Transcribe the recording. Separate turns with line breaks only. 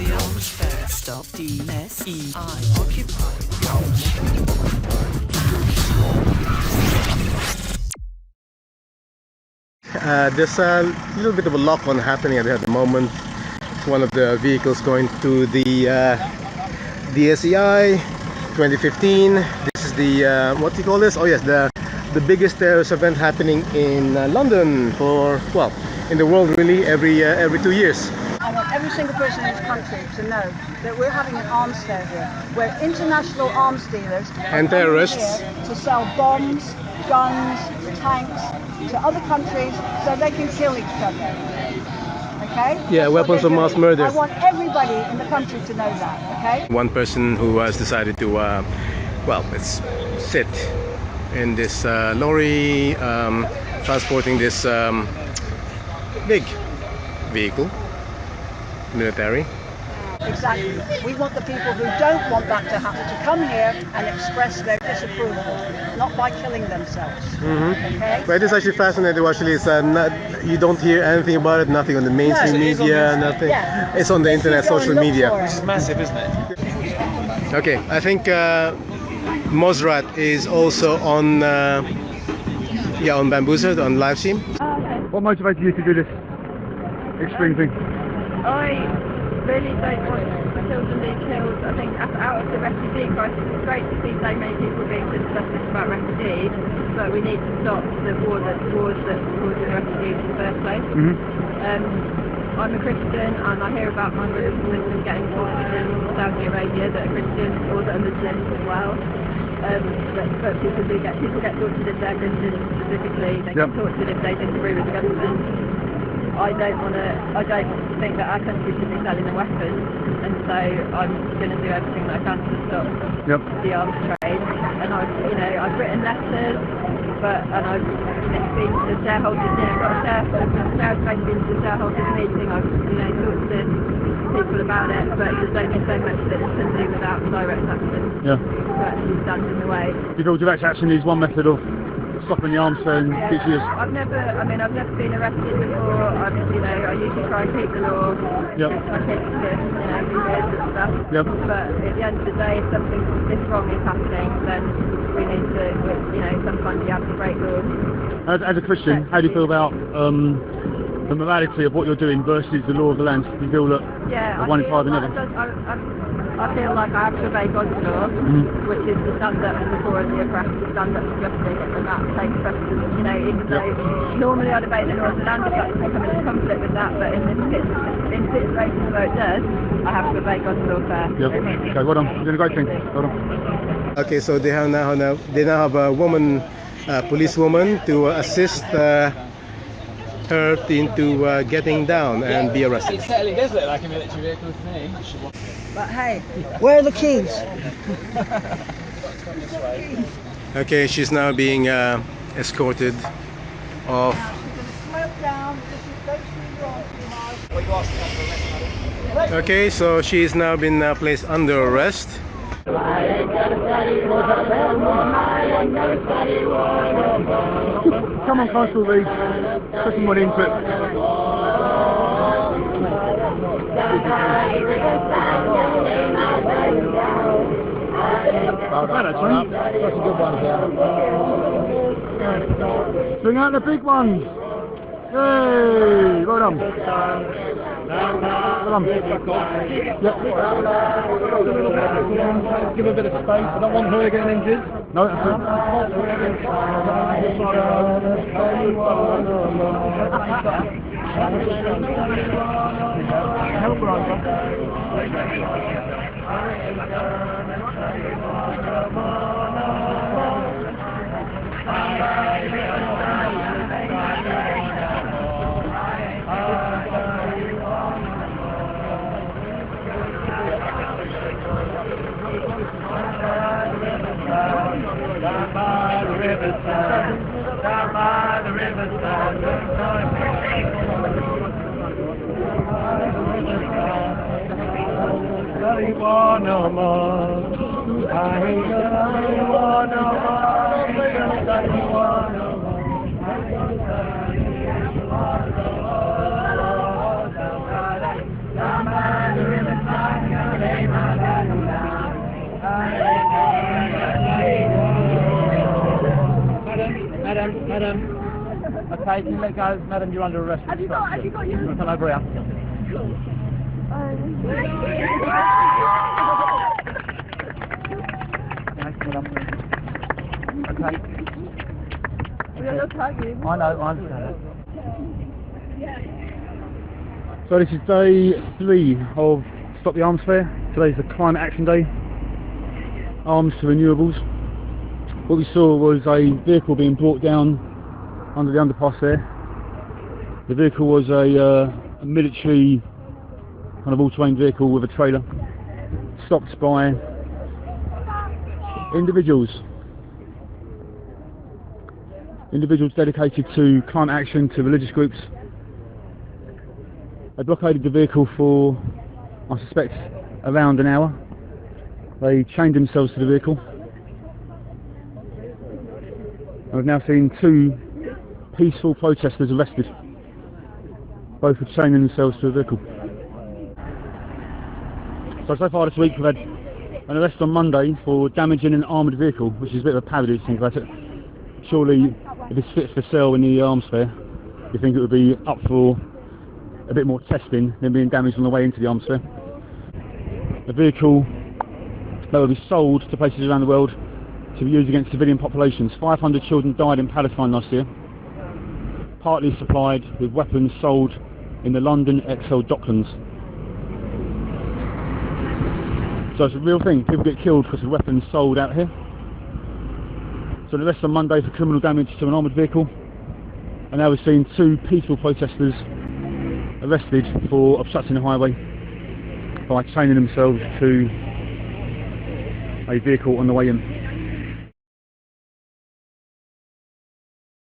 the obstruct. Stop. D-S-E-I. Occupy.
There's a little bit of a lock-on happening at the moment. One of the vehicles going to the DSEI 2015. This is the what do you call this? Oh yes, the biggest terrorist event happening in London for, well, in the world really, every 2 years.
I want every single person in this country to know that we're having an arms fair here, where international arms dealers
and terrorists
here to sell bombs, guns, tanks to other countries so they can kill each other. Okay?
Yeah,
That's
weapons of mass murder.
I want everybody in the country to know that. Okay?
One person who has decided to, well, let's sit in this lorry transporting this big vehicle, military.
Exactly. We want the people who don't want that to happen to come here and express their disapproval, not by killing themselves. Okay?
But it's actually fascinating. Actually, it's you don't hear anything about it. Nothing on the mainstream media. Nothing.
Yeah.
It's on the internet, social media.
It's massive, isn't it?
Okay, I think Mozrat is also on on Bambuser on live stream.
What motivated you to do this extreme thing?
I really don't want children being killed. I think out of the refugee crisis, it's great to see so many people being disgusted about refugees, but we need to stop the war that's causing refugees in the first place. I'm a Christian and I hear about my brothers and sisters getting tortured in Saudi Arabia that are Christians or that are Muslims as well. But people get tortured if they're Christians specifically. They get tortured if they disagree with the government. I don't think that our country should be selling a weapon, and so I'm going to do everything that I can to stop the arms trade. And I've written letters, and I've been to the shareholders. I've got a shareholders been to the shareholders meeting. I've talked to people about it, but there's only so much that it can do without direct action. Yeah. To actually stand in the way.
Do you feel direct action is one method of stopping the arms trade?
I've never been arrested before. I usually try and keep the law. I keep years and stuff. But at the end of the day, if something this wrong is happening, then we need to, sometimes you have to break laws.
As a Christian, how do you feel about the morality of what you're doing versus the law of the land? Do you feel that one in five and never?
I feel like I have to obey God's law, which is to stand up for the poor and the oppressed, to stand up for justice, and that takes precedence. Even though normally I'd obey the law of the land if that's come into conflict with that, but in situations where it does, I have to obey God's law first.
Okay, well done. You're doing a great thing. Well done.
Okay, so they now have a woman, policewoman, to assist her into getting down and be arrested.
It certainly does look like a military vehicle to me.
But hey, where are the keys?
Okay, she's now being escorted off. Okay, so she's now been placed under arrest.
Come on, Constable Lee. Put some money into it. That's a good one. Bring out the big ones. Hey, well done. Well done. Give a bit of space. I don't want her getting injured. No, that's
Down by the riverside, down by the riverside, I want no more, I want no more, I want no more. Down by the riverside.
Madam. Okay, can you let go? Madam, you're under arrest.
Have you got your...
Come over here. Okay.
We're not tagging.
I know, I understand that. So this is day 3 of Stop the Arms Fair. Today's the Climate Action Day. Arms to renewables. What we saw was a vehicle being brought down under the underpass there. The vehicle was a military kind of all-terrain vehicle with a trailer, stopped by individuals dedicated to climate action, to religious groups. They blockaded the vehicle for, I suspect, around an hour. They chained themselves to the vehicle. And we've now seen 2 peaceful protesters arrested, both for chaining themselves to the vehicle. So far this week we've had an arrest on Monday for damaging an armoured vehicle, which is a bit of a parody to think about it. Surely, if it's fit for sale in the arms fair, you think it would be up for a bit more testing than being damaged on the way into the arms fair. A vehicle that will be sold to places around the world to be used against civilian populations. 500 children died in Palestine last year, partly supplied with weapons sold in the London XL Docklands. So it's a real thing, people get killed because of weapons sold out here. So the arrest on Monday for criminal damage to an armoured vehicle, and now we've seen 2 peaceful protesters arrested for obstructing the highway by chaining themselves to a vehicle on the way in.